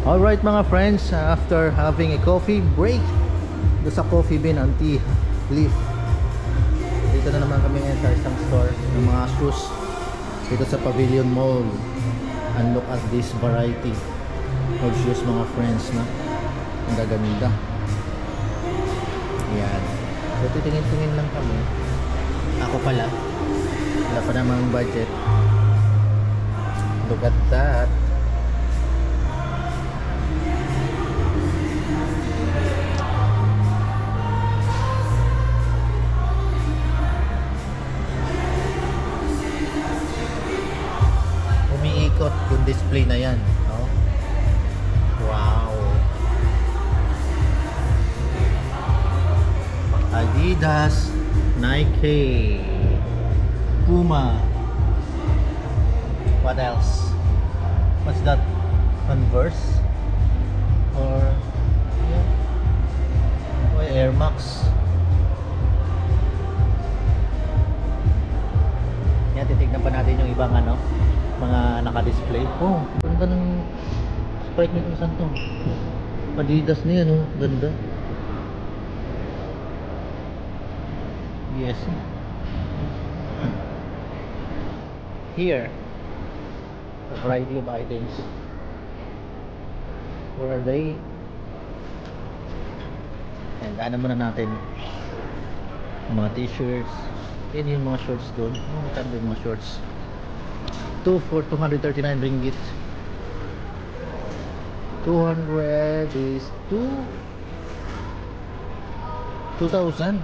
Alright mga friends, after having a coffee break do sa Coffee Bean and Tea Leaf, dito na naman kami ngayon sa isang store ng mga shoes dito sa Pavilion Mall. And look at this variety of shoes mga friends, na ang gaganda. Yan, so titingin-tingin lang kami. Ako pala, wala pa namang budget. Look at that. Umiikot yung display na yan, no? Wow. Adidas, Nike, Puma. What else? What's that? Converse? Or yeah. Air Max. Yan, titignan pa natin yung ibang ano, mga naka-display. Oh, ganda ng Sprite nito. Saan to? Adidas na yan, oh. Ganda. Yes. Here, a variety of items. Where are they? And ano muna natin, mga t-shirts. Yan yung mga shorts doon. Oh, magkano yung mga shorts? 2 for 239 ringgit. 200 is 2,000.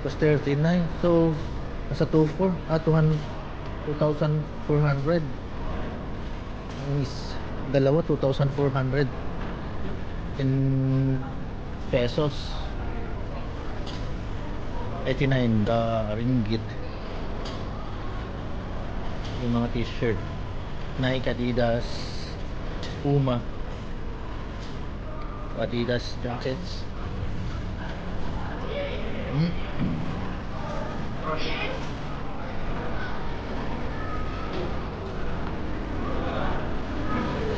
Plus 39. So nasa 2,400. Is dalawa 2,400 in pesos. 89 ringgit. Yung mga t-shirt, Nike, Adidas, Puma, Adidas jackets.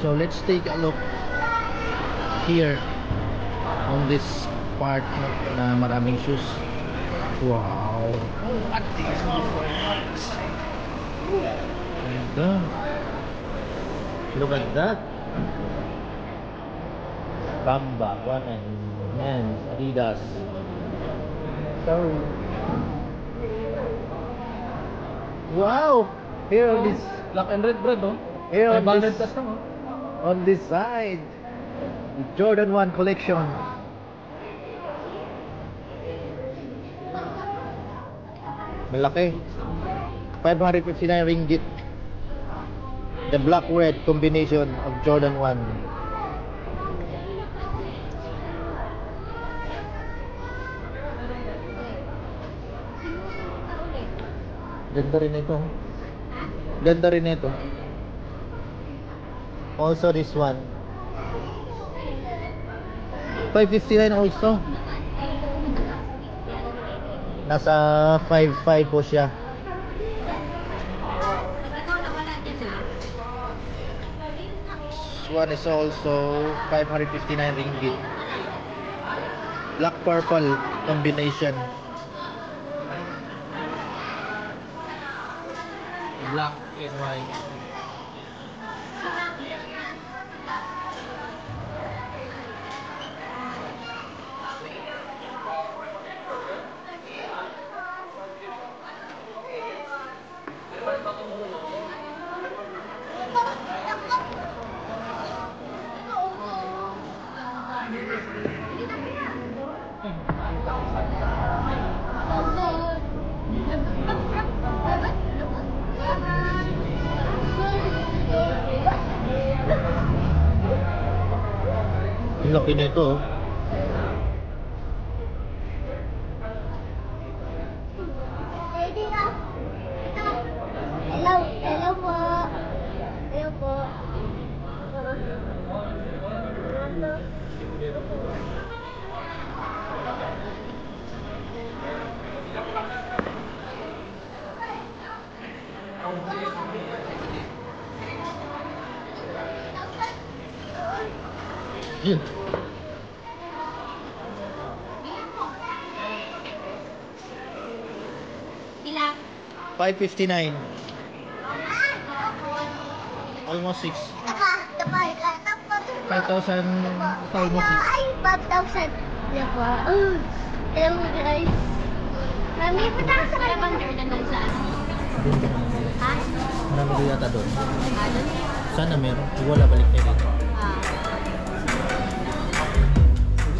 So let's take a look here on this part na maraming shoes. Wow! What is this? Look at that. Bamba, one and Adidas. Sorry. Wow! Here on this Black and red bread, oh. Here on banded this, custom, oh. on this side, the Jordan 1 collection. Malaki. 559 ringgit. The black red combination of Jordan 1. Ganda rin ito. Ganda rin ito. Also this one. 559 also. Nasa 5.5 po siya. This one is also 559 ringgit. Black purple combination. Black and white. Ang laki nito. Hello, hello po. Hello po. Yun. Ilang? 559. Almost 6. 5,000. Almost 6. Ay, 5,000. Diba? Alam mo guys. Mami, punta ka sa Lavender na doon sa ano? Ha? Marami ko yata doon. Doon? Sana meron. Wala, balik tayo dito.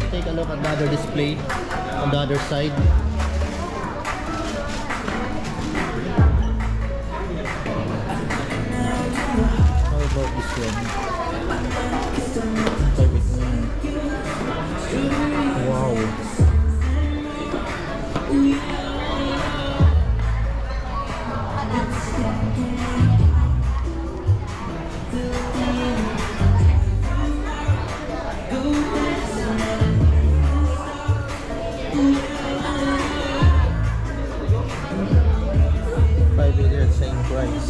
Let's take a look at the other display on the other side. How about this one? Wow. $5 same price.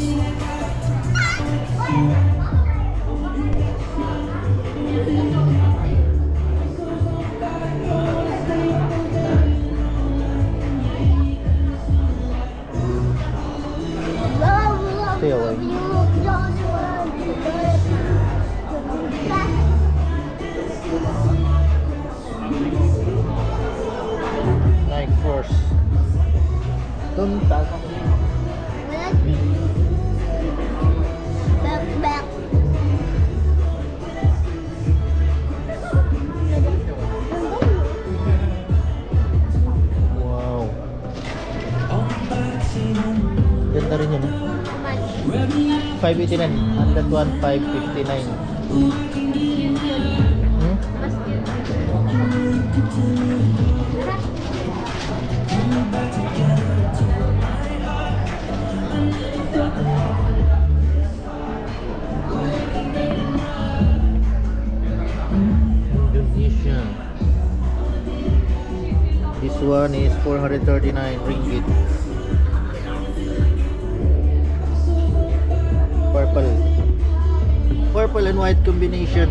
Stay away. Nike Force. Tuntas. Back. Wow. Ganda rin yun, 589. And that one, 559. Indonesia. This one is 439 ringgit. Purple and white combination.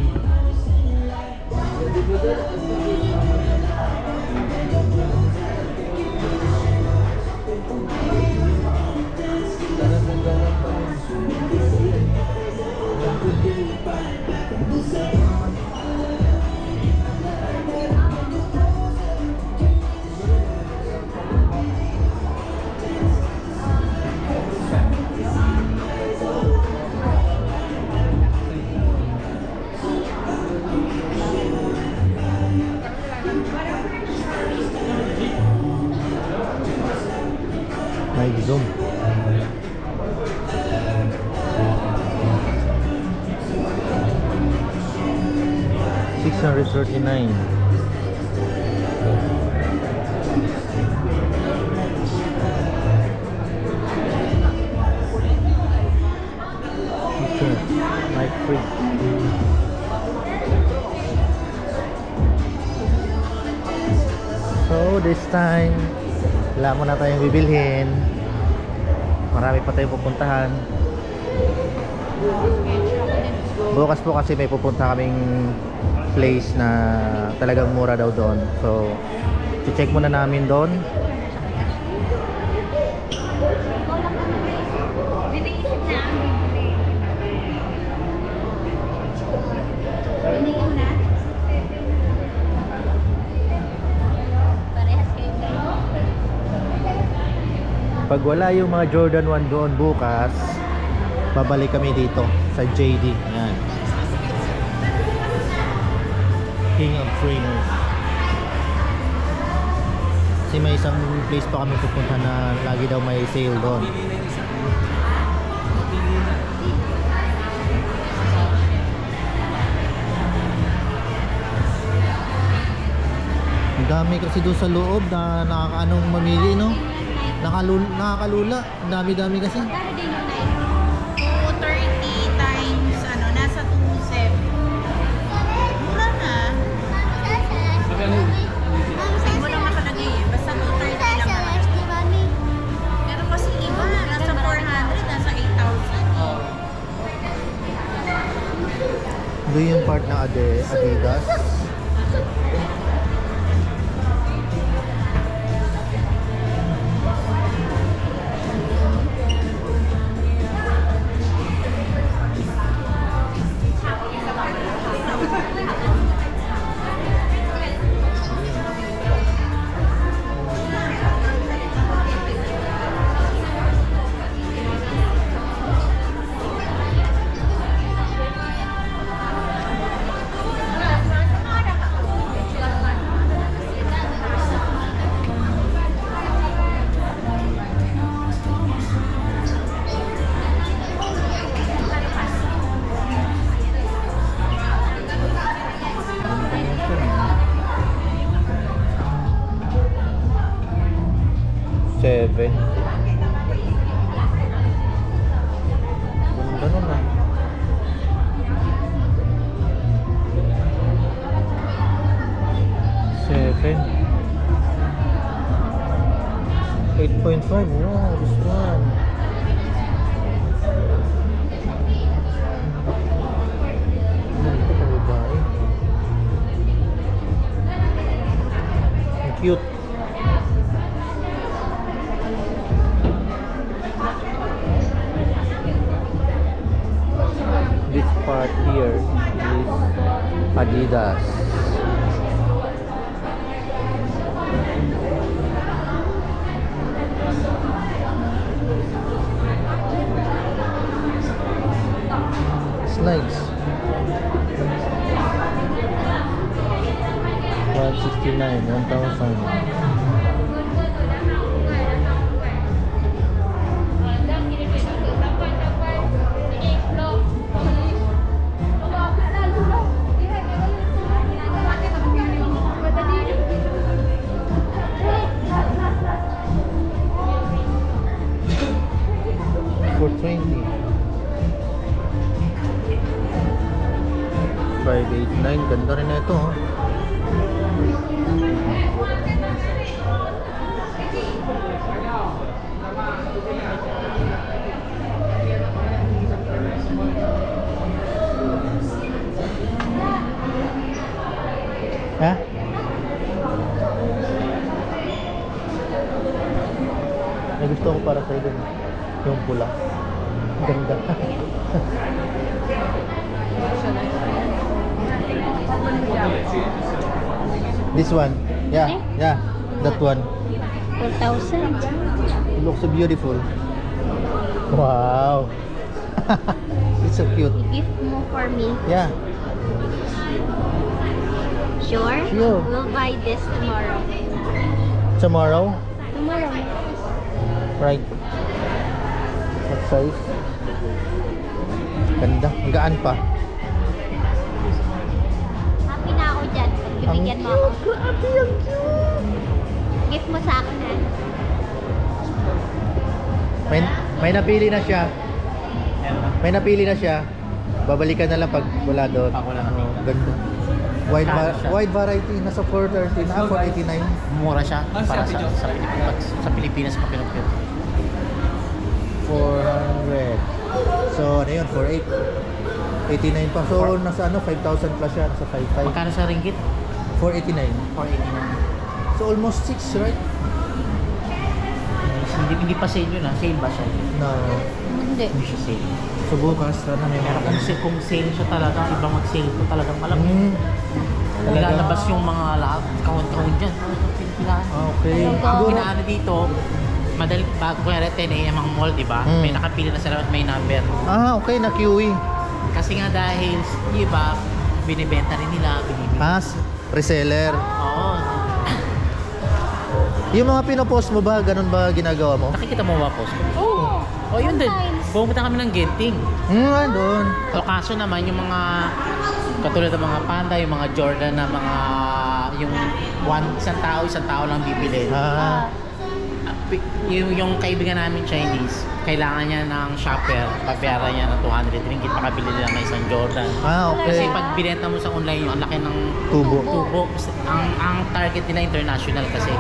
Nike Zoom. $639. Okay, Nike Free. So this time, wala mo na tayong bibilhin. Marami pa tayong pupuntahan. Bukas po kasi may pupunta kaming place na talagang mura daw doon. So, i-check muna namin doon. Pag wala yung mga Jordan 1 doon bukas, babalik kami dito sa JD. Yan. King of Trainers. Kasi may isang place pa kami pupunta na lagi daw may sale doon. Ang dami kasi doon sa loob na nakakaanong mamili, no? Nakakalula. Ang dami-dami kasi. 230 times ano, nasa 2.7. Mura na. Sa'yo mo lang nakalagay eh. Basta 230 lang naman. Pero kasi iba, nasa 400, nasa 8,000. Hindi Ito yung part ng Adidas. Seven. Ganun na. Seven. 8.5. Wow, this one. Ito pang babae. Ang cute. This part here is Adidas. Slides. 169, 1,000. For 20. 589. Ganda rin na ito. Oh. Ha? May gusto ko para sa'yo dun. Yung pula. Ganda. This one. Yeah, yeah. That one. 4,000. It looks so beautiful. Wow. It's so cute. Gift mo for me. Yeah. Sure? Sure. We'll buy this tomorrow. Tomorrow? Tomorrow. Right. What size? Ganda. Ang gaan pa. Happy na ako dyan. Bibigyan mo ako. Grabe, ang cute. Gift mo sa akin ha. May napili na siya. May napili na siya. Babalikan na lang pag wala doon. Pag wala na. Oh, ganda. Wide, Kano siya? wide variety. Nasa 430 na. 489. Mura siya para sa Pilipinas pa pinupit. 400. So, ano yun? 48. 89 pa. So, nasa ano? 5,000 plus siya. Nasa 5,500. Magkano sa ringgit? 489. 489. So, almost 6, right? Hindi pa sale yun ha. Sale ba siya? No. Hindi. Hindi siya sale. So, bukas. Sana may Pero kung sale siya talaga, ibang mag-sale ko talagang malaki. Nilalabas yung mga lahat, kahon-kahon dyan. Okay. Ang Siguro, ginaano dito, madali, bago kaya 10 AM ang mall, di ba? May nakapili na sila at may number. okay. Na-QE. Kasi nga dahil, yung iba, binibenta rin nila, binibenta. Reseller. Oo. Yung mga pinopost mo ba, ganun ba ginagawa mo? Nakikita mo ba post ko? Oo. Oh, yun din. Sometimes. Pumunta kami ng Genting. Doon. So, kaso naman, yung mga, katulad ng mga Panda, yung mga Jordan na mga, yung isang tao lang bibili. Yung kaibigan namin Chinese, kailangan niya ng shopper, papayaran niya ng 200 ringgit, makabili lang ng isang Jordan. Kasi Okay. pag binenta mo sa online, yung ang laki ng Tubo. tubo. Ang target nila international kasi.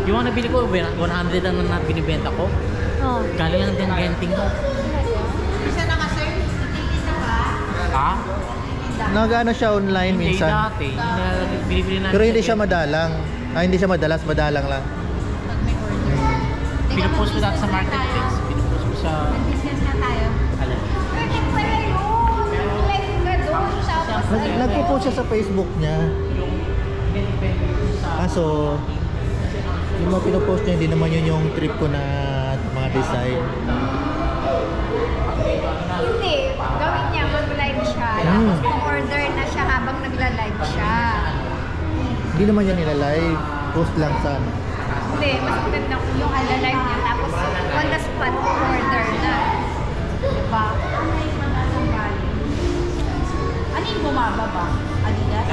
Yung mga nabili ko, 100 ang na binibenta ko. Oh. Galing lang din Genting mo. Isa na ka, sir. Titigil na ba? Ha? Nag-ano siya online Hindi minsan. dati. Binibili namin Pero hindi sa- siya madalang. Hindi siya madalas, madalang lang. Pag may order. Pinupost ko dati sa marketplace. Pinupost ko sa... Business na tayo. Alam. Perfect pala yun. Like ka doon. Tapos Nagpo-post siya sa Facebook niya. Yung binibili ko sa... Kaso, yung mga pinopost niya, hindi naman yun yung trip ko na mga design. hindi. Gawin niya, mag-live siya. Tapos order na siya habang nagla-live siya. Hindi naman yan nila-live. Post lang sa ano. Hindi, mas maganda kung yung live niya. Tapos on the spot, order na. Diba? Ano yung bumababa? Adidas?